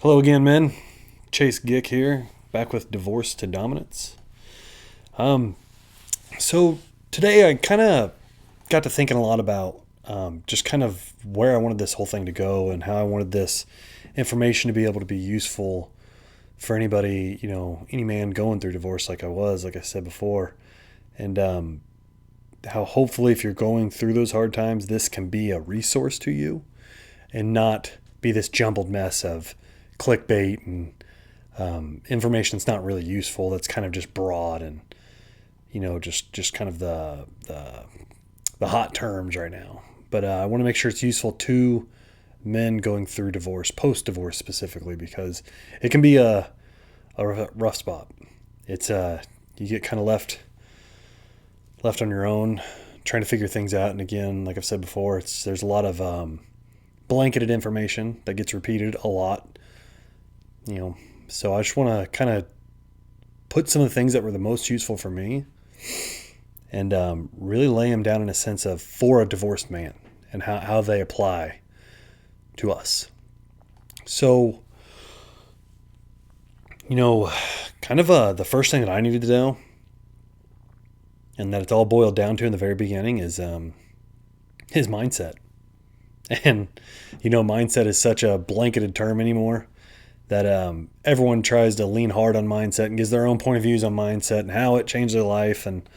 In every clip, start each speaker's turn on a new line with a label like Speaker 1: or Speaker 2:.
Speaker 1: Hello again, men. Chase Gick here, back with Divorce to Dominance. Um, so today I kind of got to thinking a lot about just kind of where I wanted this whole thing to go and how I wanted this information to be able to be useful for anybody, any man going through divorce like I said before. And how hopefully if you're going through those hard times, this can be a resource to you and not be this jumbled mess of clickbait and information that's not really useful. That's kind of just broad and just kind of the hot terms right now. But I want to make sure it's useful to men going through divorce, post divorce specifically, because it can be a rough spot. It's you get kind of left on your own, trying to figure things out. And again, like I've said before, there's a lot of blanketed information that gets repeated a lot. So I just want to kind of put some of the things that were the most useful for me and really lay them down in a sense of for a divorced man and how they apply to us. So, kind of the first thing that I needed to know, and that it's all boiled down to in the very beginning, is his mindset. And, mindset is such a blanketed term anymore that everyone tries to lean hard on mindset and gives their own point of views on mindset and how it changed their life. And,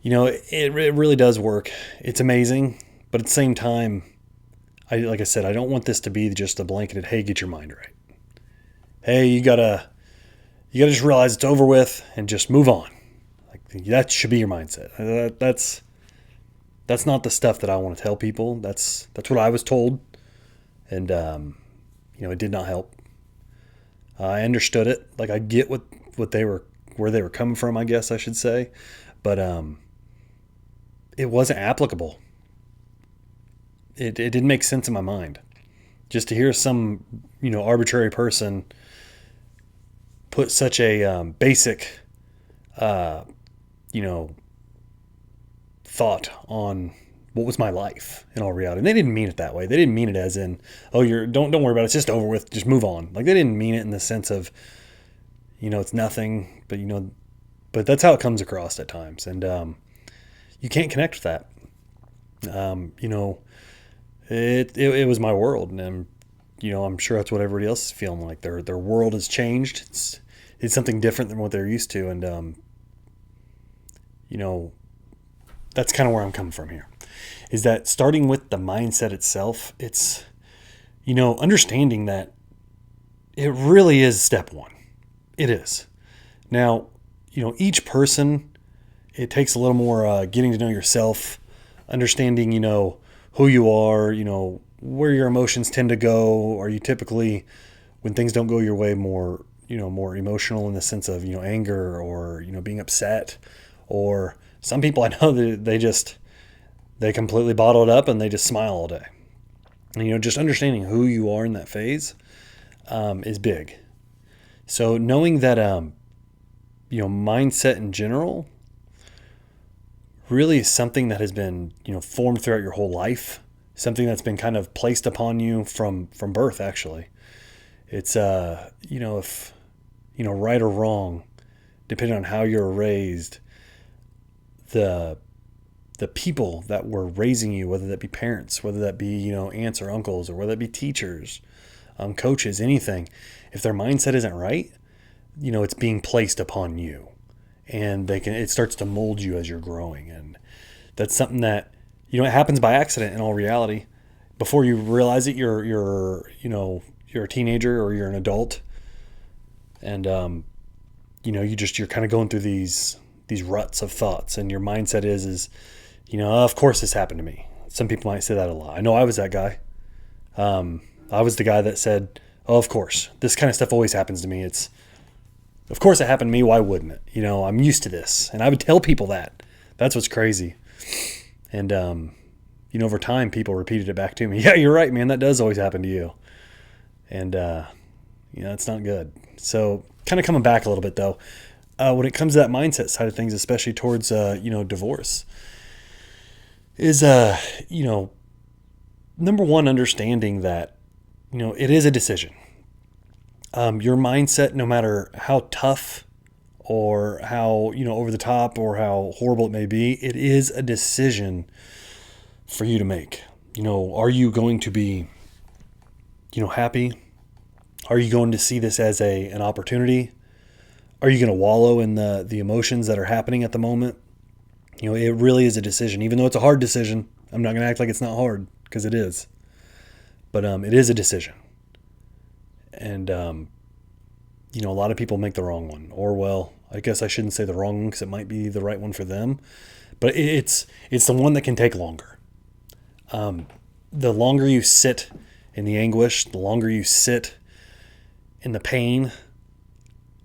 Speaker 1: it really does work. It's amazing. But at the same time, like I said, I don't want this to be just a blanketed, hey, get your mind right. Hey, you gotta just realize it's over with and just move on. Like that should be your mindset. That's not the stuff that I want to tell people. That's what I was told. And, it did not help. I understood it. Like I get what where they were coming from, I guess I should say. But, it wasn't applicable. It didn't make sense in my mind. Just to hear some, arbitrary person put such a basic, thought on what was my life in all reality. And they didn't mean it that way. They didn't mean it as in, oh, don't worry about it. It's just over with. Just move on. Like they didn't mean it in the sense of, it's nothing, but that's how it comes across at times. And, you can't connect with that. It was my world, and I'm sure that's what everybody else is feeling like. Their world has changed. It's something different than what they're used to, and that's kind of where I'm coming from here. Is that starting with the mindset itself? It's understanding that it really is step one. It is. Now, each person, it takes a little more getting to know yourself, understanding who you are, where your emotions tend to go. Are you typically, when things don't go your way, more emotional in the sense of, anger or, being upset? Or some people I know that they completely bottle it up and they just smile all day. And, just understanding who you are in that phase is big. So knowing that, mindset in general really is something that has been, formed throughout your whole life, something that's been kind of placed upon you from birth, actually. It's, if, right or wrong, depending on how you're raised, the people that were raising you, whether that be parents, whether that be, aunts or uncles, or whether that be teachers, coaches, anything, if their mindset isn't right, it's being placed upon you. And it starts to mold you as you're growing. And that's something that, it happens by accident in all reality. Before you realize it, you're a teenager or you're an adult. And, you're kind of going through these ruts of thoughts, and your mindset is, of course this happened to me. Some people might say that a lot. I know I was that guy. I was the guy that said, oh, of course, this kind of stuff always happens to me. Of course it happened to me. Why wouldn't it? I'm used to this. And I would tell people that. That's what's crazy. And, over time, people repeated it back to me. Yeah, you're right, man. That does always happen to you. And, it's not good. So kind of coming back a little bit, though, when it comes to that mindset side of things, especially towards, divorce, is, number one, understanding that, it is a decision. Your mindset, no matter how tough or how, over the top or how horrible it may be, it is a decision for you to make. Are you going to be, happy? Are you going to see this as an opportunity? Are you going to wallow in the emotions that are happening at the moment? It really is a decision, even though it's a hard decision. I'm not going to act like it's not hard, because it is. But it is a decision. And, a lot of people make the wrong one. Or, well, I guess I shouldn't say the wrong one, because it might be the right one for them. But it's the one that can take longer. The longer you sit in the anguish, the longer you sit in the pain,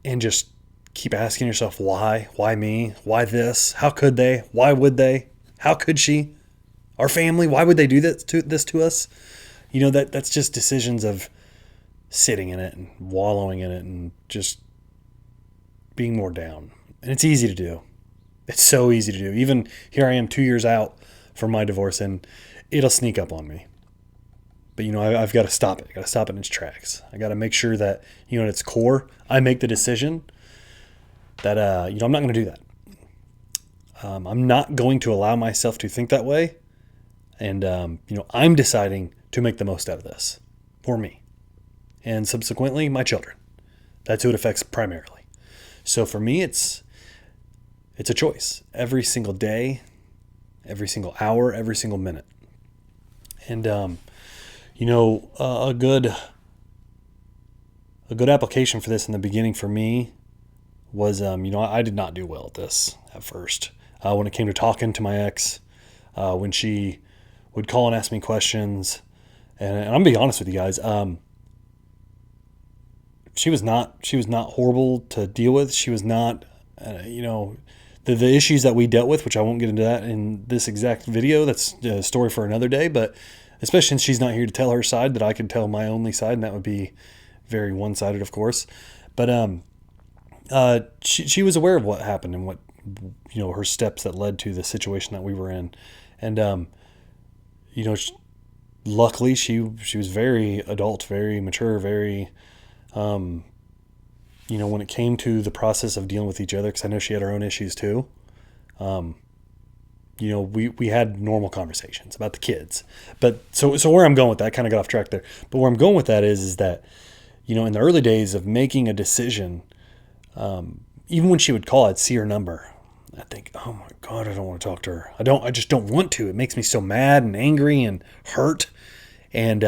Speaker 1: and just keep asking yourself, why? Why me? Why this? How could they? Why would they? How could she? Our family? Why would they do this to us? That's just decisions of sitting in it and wallowing in it and just being more down. And it's easy to do. It's so easy to do. Even here I am 2 years out from my divorce, and it'll sneak up on me. But, I've got to stop it. I got to stop it in its tracks. I got to make sure that, at its core, I make the decision that, I'm not going to do that. I'm not going to allow myself to think that way. And, I'm deciding to make the most out of this for me. And subsequently, my children. That's who it affects primarily. So for me, it's a choice. Every single day, every single hour, every single minute. And, a good application for this in the beginning for me was, I did not do well at this at first. When it came to talking to my ex, when she would call and ask me questions, and I'm gonna be honest with you guys, she was not horrible to deal with. She was not, the issues that we dealt with, which I won't get into that in this exact video. That's a story for another day, but especially since she's not here to tell her side, that I can tell my only side, and that would be very one-sided, of course. But she was aware of what happened and what, her steps that led to the situation that we were in. And, luckily she was very adult, very mature, very, when it came to the process of dealing with each other, because I know she had her own issues too. We had normal conversations about the kids. But so where I'm going with that, I kind of got off track there. But where I'm going with that is that, in the early days of making a decision, even when she would call, I'd see her number. I think, oh my God, I don't want to talk to her. I just don't want to. It makes me so mad and angry and hurt and,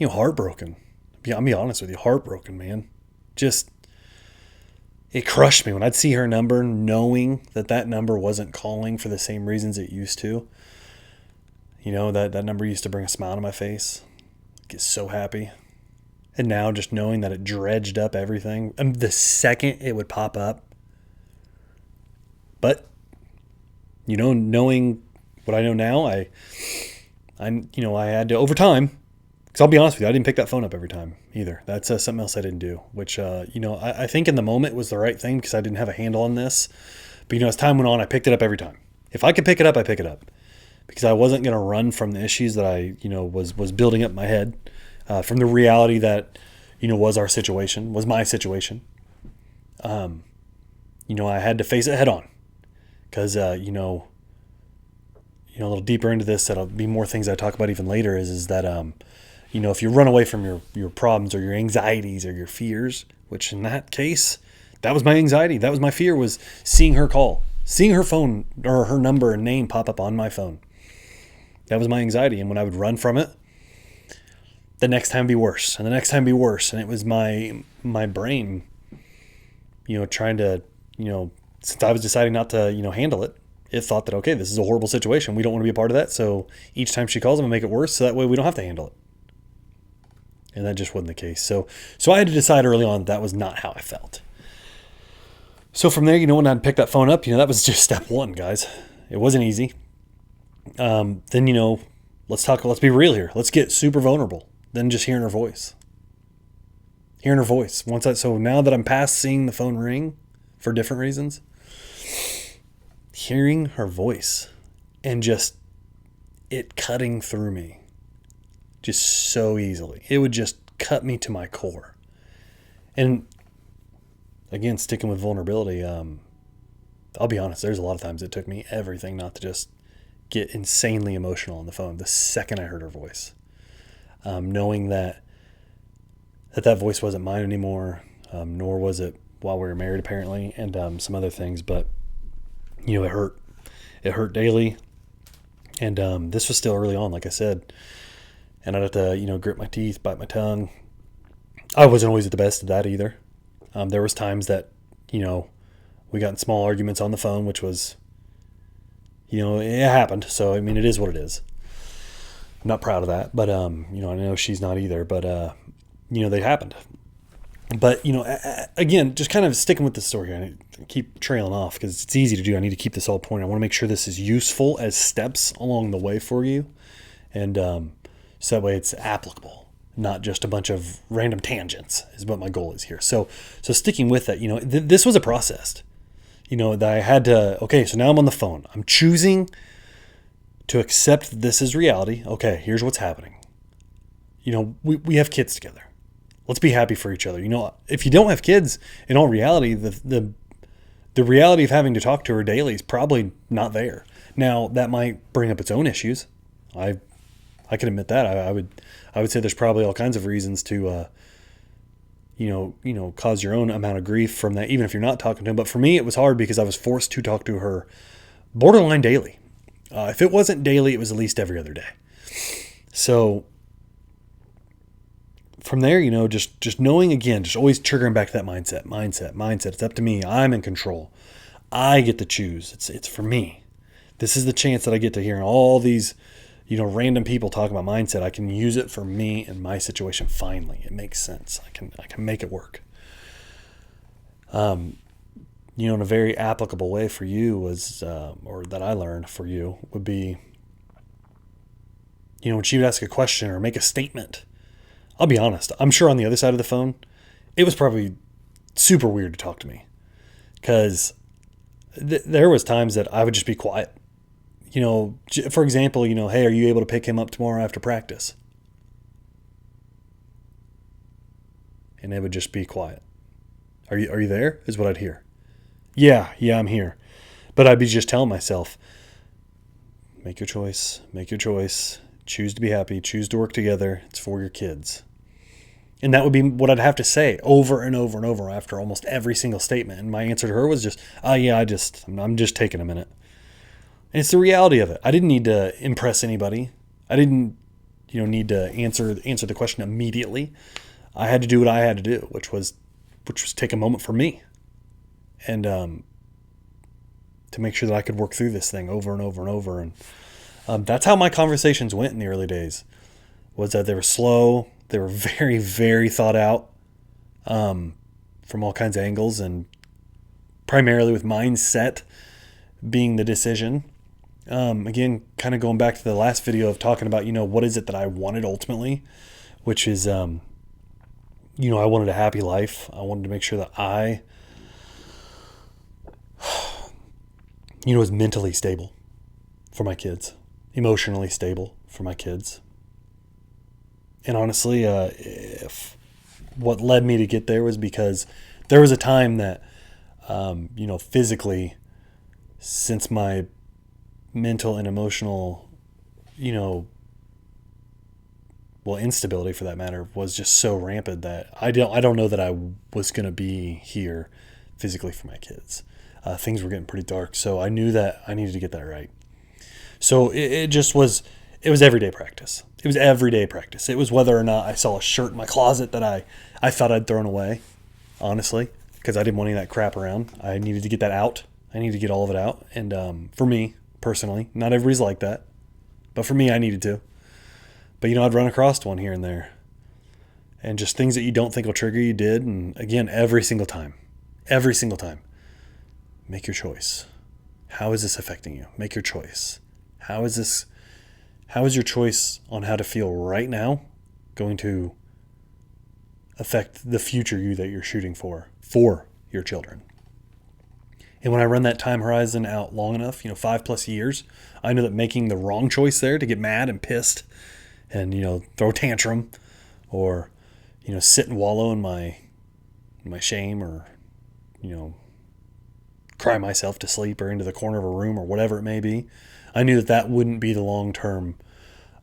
Speaker 1: heartbroken. I'll be honest with you, heartbroken, man. Just, it crushed me when I'd see her number, knowing that number wasn't calling for the same reasons it used to. That number used to bring a smile to my face. I'd get so happy. And now just knowing that it dredged up everything. And the second it would pop up. But, knowing what I know now, I had to, over time, because I'll be honest with you, I didn't pick that phone up every time either. That's something else I didn't do, which, I think in the moment was the right thing because I didn't have a handle on this. But, as time went on, I picked it up every time. If I could pick it up, I pick it up. Because I wasn't going to run from the issues that I, was building up in my head. From the reality that, was our situation, was my situation. I had to face it head on. Because, a little deeper into this, that'll be more things I talk about even later, is that, if you run away from your problems or your anxieties or your fears, which in that case, that was my anxiety. That was my fear, was seeing her call, seeing her phone or her number and name pop up on my phone. That was my anxiety. And when I would run from it, the next time be worse and the next time be worse. And it was my brain, trying to, since I was deciding not to, handle it, it thought that, okay, this is a horrible situation. We don't want to be a part of that. So each time she calls, I'm going to make it worse. So that way we don't have to handle it. And that just wasn't the case. So I had to decide early on that was not how I felt. So from there, when I'd pick that phone up, that was just step one, guys. It wasn't easy. Then, let's be real here. Let's get super vulnerable. Then just hearing her voice. So now that I'm past seeing the phone ring for different reasons, hearing her voice and just it cutting through me just so easily. It would just cut me to my core. And again, sticking with vulnerability, I'll be honest, there's a lot of times it took me everything not to just get insanely emotional on the phone the second I heard her voice. Knowing that voice wasn't mine anymore, nor was it while we were married, apparently, and some other things. But, it hurt. It hurt daily. And this was still early on, like I said. And I'd have to, grit my teeth, bite my tongue. I wasn't always at the best at that either. There was times that, we got in small arguments on the phone, which was, it happened. So, it is what it is. I'm not proud of that, but, I know she's not either, but, they happened. But, again, just kind of sticking with the story here. I keep trailing off because it's easy to do. I need to keep this all pointed. I want to make sure this is useful as steps along the way for you. And so that way it's applicable, not just a bunch of random tangents is what my goal is here. So sticking with that, this was a process, that I had to, okay, so now I'm on the phone. I'm choosing to accept that this is reality. Okay, here's what's happening. We have kids together. Let's be happy for each other. If you don't have kids, in all reality, the reality of having to talk to her daily is probably not there. Now, that might bring up its own issues. I can admit that. I would say there's probably all kinds of reasons to, cause your own amount of grief from that, even if you're not talking to him. But for me, it was hard because I was forced to talk to her borderline daily. If it wasn't daily, it was at least every other day. So from there, just knowing, again, just always triggering back to that mindset. It's up to me. I'm in control. I get to choose. It's for me. This is the chance that I get to hear all these, random people talk about mindset. I can use it for me and my situation. Finally, it makes sense. I can make it work. In a very applicable way for you was, or that I learned for you would be, when she would ask a question or make a statement. I'll be honest. I'm sure on the other side of the phone, it was probably super weird to talk to me because there was times that I would just be quiet. For example, hey, are you able to pick him up tomorrow after practice? And they would just be quiet. Are you there? Is what I'd hear. Yeah, I'm here. But I'd be just telling myself, make your choice, choose to be happy, choose to work together. It's for your kids. And that would be what I'd have to say over and over and over after almost every single statement. And my answer to her was just, I'm just taking a minute. And it's the reality of it. I didn't need to impress anybody. I didn't, need to answer the question immediately. I had to do what I had to do, which was take a moment for me. And to make sure that I could work through this thing over and over and over. And that's how my conversations went in the early days, was that they were slow. They were very, very thought out from all kinds of angles, and primarily with mindset being the decision. Again, kind of going back to the last video of talking about, what is it that I wanted ultimately, which is, I wanted a happy life. I wanted to make sure that I, was mentally stable for my kids, emotionally stable for my kids. And honestly, if what led me to get there was because there was a time that, physically, since my mental and emotional, instability for that matter was just so rampant that I don't know that I was going to be here physically for my kids. Things were getting pretty dark, so I knew that I needed to get that right. So it was everyday practice. It was everyday practice. It was whether or not I saw a shirt in my closet that I thought I'd thrown away, honestly, because I didn't want any of that crap around. I needed to get that out. I needed to get all of it out. And for me, personally, not everybody's like that, but for me, I needed to. But, I'd run across one here and there. And just things that you don't think will trigger you did. And again, every single time, make your choice. How is this affecting you? Make your choice. How is your choice on how to feel right now going to affect the future you that you're shooting for your children? And when I run that time horizon out long enough, 5+ years, I know that making the wrong choice there to get mad and pissed and, throw a tantrum or, sit and wallow in my shame, or, cry myself to sleep or into the corner of a room or whatever it may be. I knew that that wouldn't be the long-term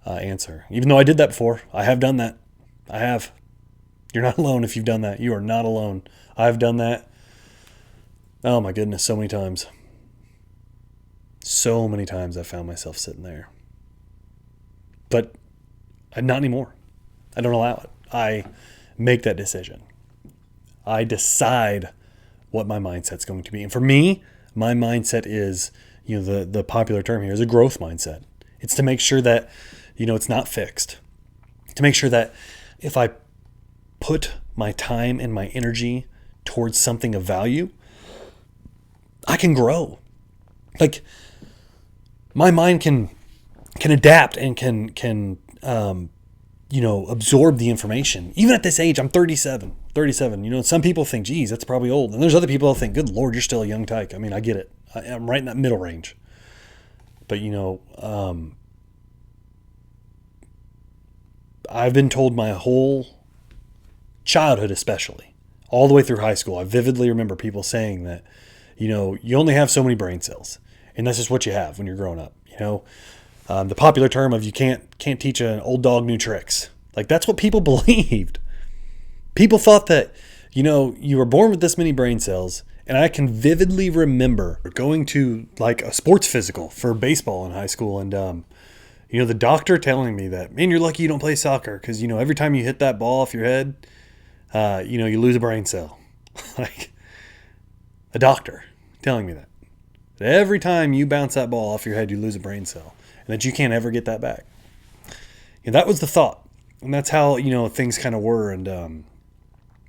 Speaker 1: answer. Even though I did that before. I have done that. I have. You're not alone if you've done that. You are not alone. I've done that. Oh my goodness, so many times. So many times I found myself sitting there. But not anymore. I don't allow it. I make that decision. I decide what my mindset's going to be. And for me, my mindset is, the popular term here is a growth mindset. It's to make sure that, it's not fixed. To make sure that if I put my time and my energy towards something of value, I can grow. Like, my mind can adapt and can absorb the information. Even at this age, I'm 37. Some people think, geez, that's probably old. And there's other people that think, good Lord, you're still a young tyke. I mean, I get it. I'm right in that middle range. But, I've been told my whole childhood, especially, all the way through high school, I vividly remember people saying that, you only have so many brain cells. And that's just what you have when you're growing up. The popular term of you can't teach an old dog new tricks. Like, that's what people believed. People thought that, you were born with this many brain cells. And I can vividly remember going to like a sports physical for baseball in high school. And, the doctor telling me that, man, you're lucky you don't play soccer. Cause every time you hit that ball off your head, you lose a brain cell. Like, a doctor telling me that every time you bounce that ball off your head, you lose a brain cell, and that you can't ever get that back. And that was the thought. And that's how, things kind of were. And,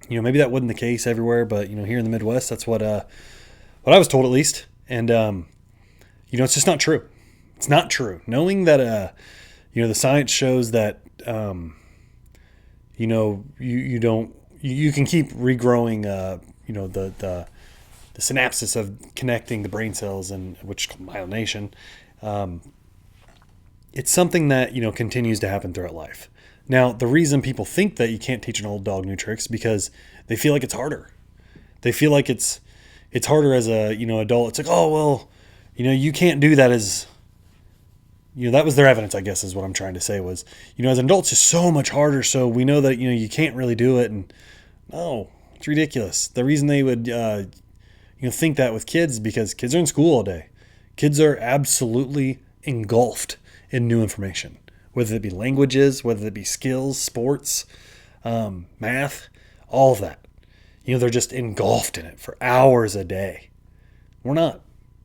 Speaker 1: maybe that wasn't the case everywhere, but, here in the Midwest, that's what I was told, at least. And, it's just not true. It's not true. Knowing that, the science shows that, you can keep regrowing, the synapses of connecting the brain cells, and which is called myelination. It's something that, continues to happen throughout life. Now, the reason people think that you can't teach an old dog new tricks is because they feel like it's harder. They feel like it's harder as a, adult. It's like, oh, well, you can't do that as, that was their evidence, I guess, is what I'm trying to say was, as an adult, it's just so much harder. So we know that, you can't really do it. And no, it's ridiculous. The reason they would, think that with kids is because kids are in school all day. Kids are absolutely engulfed in new information, whether it be languages, whether it be skills, sports, math, all of that. They're just engulfed in it for hours a day. We're not.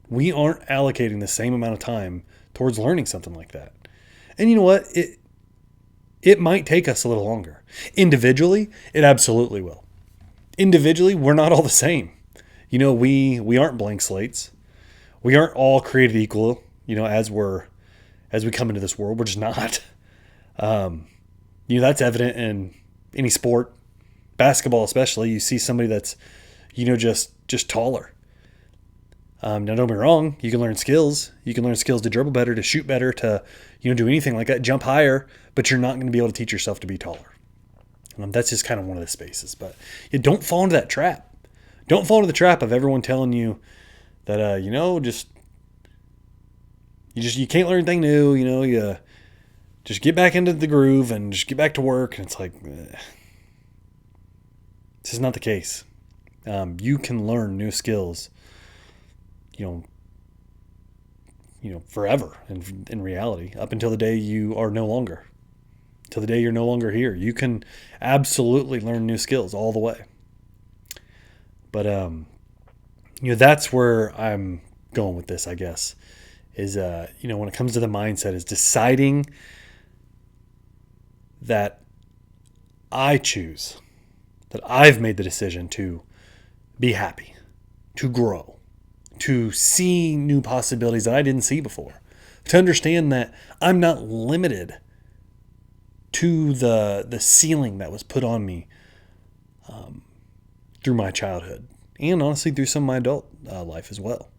Speaker 1: We aren't allocating the same amount of time towards learning something like that. And you know what? It might take us a little longer. Individually, it absolutely will. Individually, we're not all the same. We aren't blank slates. We aren't all created equal, as we come into this world. We're just not. That's evident in any sport, basketball especially. You see somebody that's, just taller. Now, don't get me wrong. You can learn skills. You can learn skills to dribble better, to shoot better, to, do anything like that, jump higher. But you're not going to be able to teach yourself to be taller. That's just kind of one of the spaces. But don't fall into that trap. Don't fall into the trap of everyone telling you that, you can't learn anything new. You just get back into the groove and just get back to work. And it's like, this is not the case. You can learn new skills, forever in reality, up until the day you are no longer, till the day you're no longer here. You can absolutely learn new skills all the way. But, that's where I'm going with this, I guess, is, when it comes to the mindset, is deciding that I choose, that I've made the decision to be happy, to grow, to see new possibilities that I didn't see before, to understand that I'm not limited to the ceiling that was put on me through my childhood, and honestly through some of my adult life as well.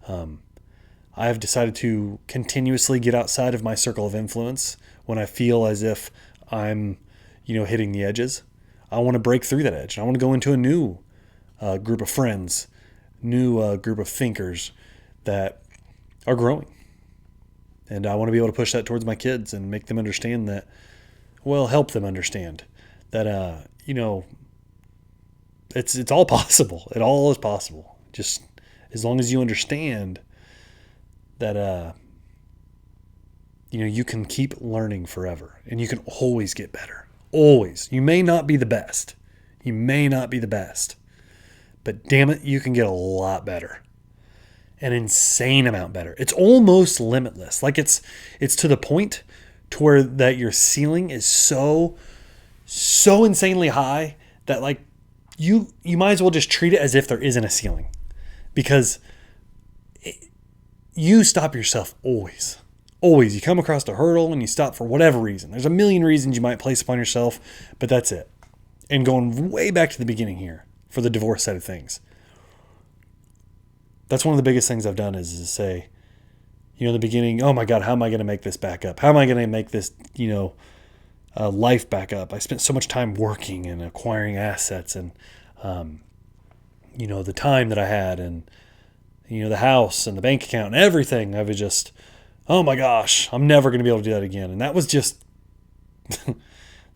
Speaker 1: I have decided to continuously get outside of my circle of influence when I feel as if I'm, hitting the edges. I want to break through that edge. I want to go into a new group of friends, new group of thinkers that are growing. And I want to be able to push that towards my kids and make them understand that, well, help them understand that, it's all possible. It all is possible. Just as long as you understand that, you can keep learning forever and you can always get better. Always. You may not be the best. But damn it, you can get a lot better. An insane amount better. It's almost limitless. Like it's to the point to where that your ceiling is so insanely high that like you might as well just treat it as if there isn't a ceiling, because you stop yourself always. Always. You come across a hurdle and you stop for whatever reason. There's a million reasons you might place upon yourself, but that's it. And going way back to the beginning here for the divorce side of things. That's one of the biggest things I've done is to say, in the beginning, oh my God, how am I going to make this back up? How am I going to make this, life back up? I spent so much time working and acquiring assets and, the time that I had and, the house and the bank account and everything. I was just, oh my gosh, I'm never going to be able to do that again. And that was just,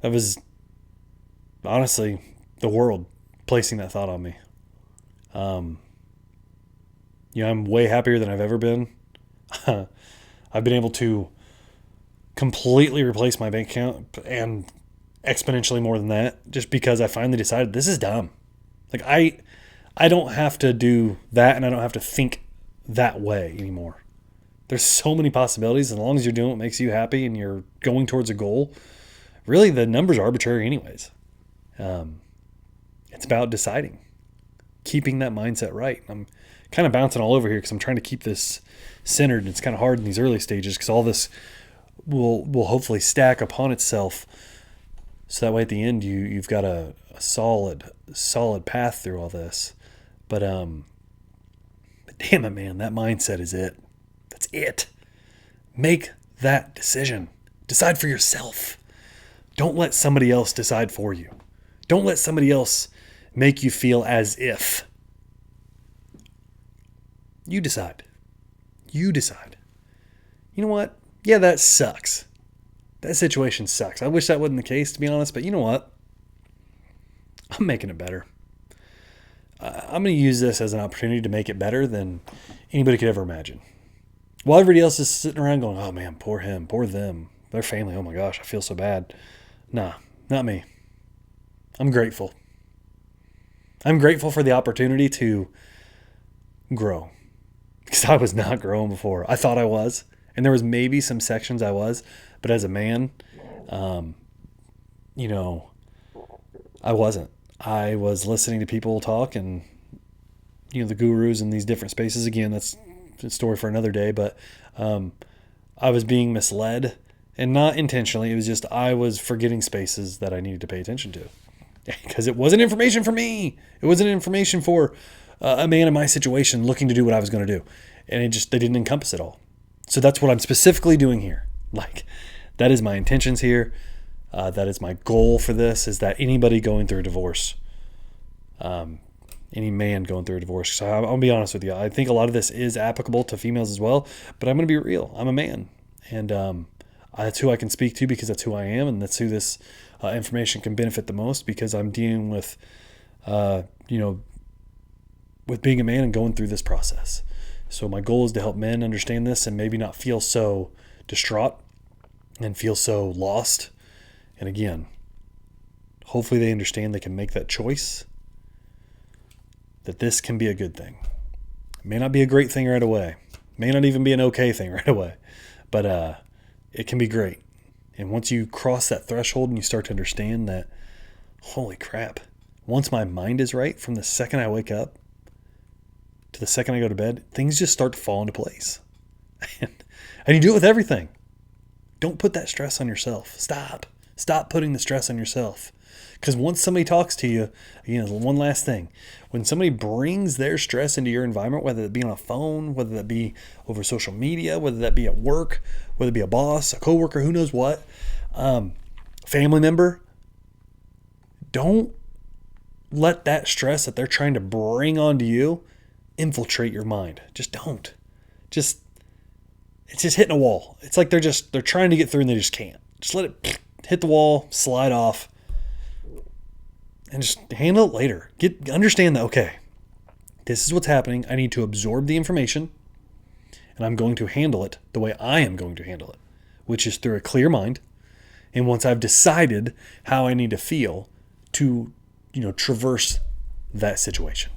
Speaker 1: that was honestly the world placing that thought on me. I'm way happier than I've ever been. I've been able to completely replace my bank account and exponentially more than that, just because I finally decided this is dumb. Like I don't have to do that, and I don't have to think that way anymore. There's so many possibilities. As long as you're doing what makes you happy and you're going towards a goal, really the numbers are arbitrary anyways. It's about deciding, keeping that mindset right. I'm kind of bouncing all over here because I'm trying to keep this centered, and it's kind of hard in these early stages because all this will hopefully stack upon itself, so that way at the end you've got a solid path through all this. But damn it, man, that mindset is it. That's it. Make that decision. Decide for yourself. Don't let somebody else decide for you. Don't let somebody else make you feel as if. You decide. You decide. You know what? Yeah, that sucks. That situation sucks. I wish that wasn't the case, to be honest, but you know what? I'm making it better. I'm going to use this as an opportunity to make it better than anybody could ever imagine. While everybody else is sitting around going, oh man, poor him, poor them, their family, oh my gosh, I feel so bad. Nah, not me. I'm grateful. I'm grateful for the opportunity to grow, because I was not growing before. I thought I was, and there was maybe some sections I was, but as a man, I wasn't. I was listening to people talk and, the gurus in these different spaces. Again, that's a story for another day, but I was being misled, and not intentionally. It was just I was forgetting spaces that I needed to pay attention to, because it wasn't information for me. It wasn't information for a man in my situation looking to do what I was going to do. And they didn't encompass it all. So that's what I'm specifically doing here. Like, that is my intentions here. That is my goal for this, is that anybody going through a divorce, any man going through a divorce, so I'll be honest with you, I think a lot of this is applicable to females as well, but I'm going to be real. I'm a man, and that's who I can speak to, because that's who I am, and that's who this information can benefit the most, because I'm dealing with, with being a man and going through this process. So my goal is to help men understand this and maybe not feel so distraught and feel so lost. And again, hopefully they understand they can make that choice, that this can be a good thing. It may not be a great thing right away. It may not even be an okay thing right away, but it can be great. And once you cross that threshold and you start to understand that, holy crap, once my mind is right, from the second I wake up to the second I go to bed, things just start to fall into place. And you do it with everything. Don't put that stress on yourself. Stop putting the stress on yourself. Because once somebody talks to you, one last thing, when somebody brings their stress into your environment, whether it be on a phone, whether that be over social media, whether that be at work, whether it be a boss, a coworker, who knows what, family member, Don't let that stress that they're trying to bring onto you infiltrate your mind. Just don't. It's just hitting a wall. It's like they're trying to get through and they just can't. Just let it hit the wall, slide off, and just handle it later. Understand that, okay, this is what's happening. I need to absorb the information, and I'm going to handle it the way I am going to handle it, which is through a clear mind. And once I've decided how I need to feel to, traverse that situation.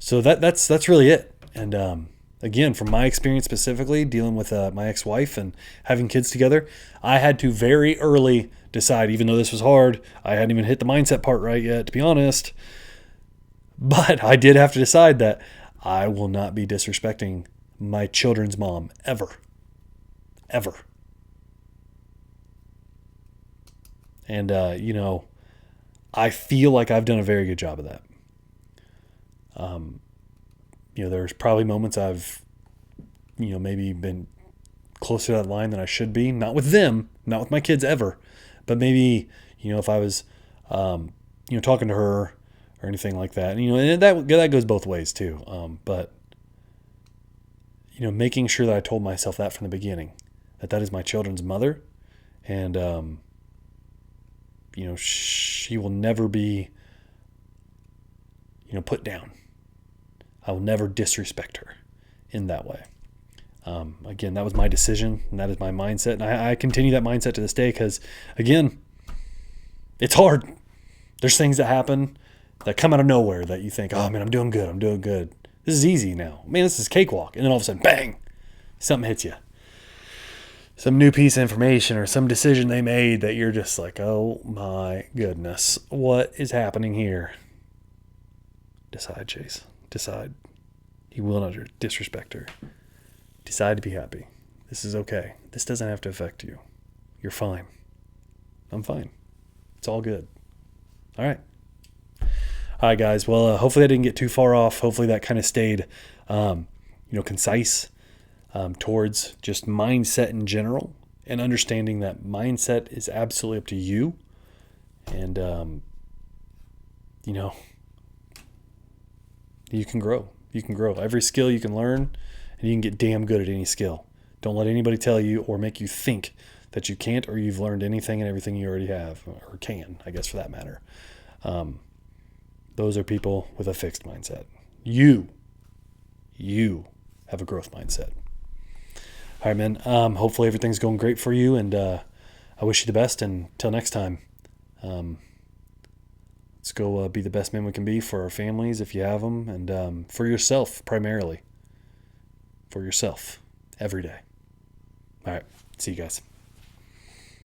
Speaker 1: So that's really it. And again, from my experience specifically dealing with my ex-wife and having kids together, I had to very early decide, even though this was hard, I hadn't even hit the mindset part right yet, to be honest. But I did have to decide that I will not be disrespecting my children's mom ever. Ever. And, I feel like I've done a very good job of that. There's probably moments I've, maybe been closer to that line than I should be. Not with them, not with my kids ever. But maybe, if I was, talking to her or anything like that. And that goes both ways too. But making sure that I told myself that from the beginning, that is my children's mother. And, she will never be, put down. I will never disrespect her in that way. Again, that was my decision, and that is my mindset. And I continue that mindset to this day because, again, it's hard. There's things that happen that come out of nowhere that you think, oh, man, I'm doing good. This is easy now. Man, this is cakewalk. And then all of a sudden, bang, something hits you. Some new piece of information or some decision they made that you're just like, oh, my goodness, what is happening here? Decide, Chase. Decide. You will not disrespect her. Decide to be happy. This is okay. This doesn't have to affect you. You're fine. I'm fine. It's all good. All right. All right, guys. Well, hopefully I didn't get too far off. Hopefully that kind of stayed, concise towards just mindset in general and understanding that mindset is absolutely up to you. And, you can grow. You can grow. Every skill you can learn, and you can get damn good at any skill. Don't let anybody tell you or make you think that you can't or you've learned anything and everything you already have, or can, I guess, for that matter. Those are people with a fixed mindset. You have a growth mindset. All right, man. Hopefully everything's going great for you, and I wish you the best. And until next time, let's go be the best men we can be for our families, if you have them, and for yourself, primarily. For yourself, every day. All right. See you guys.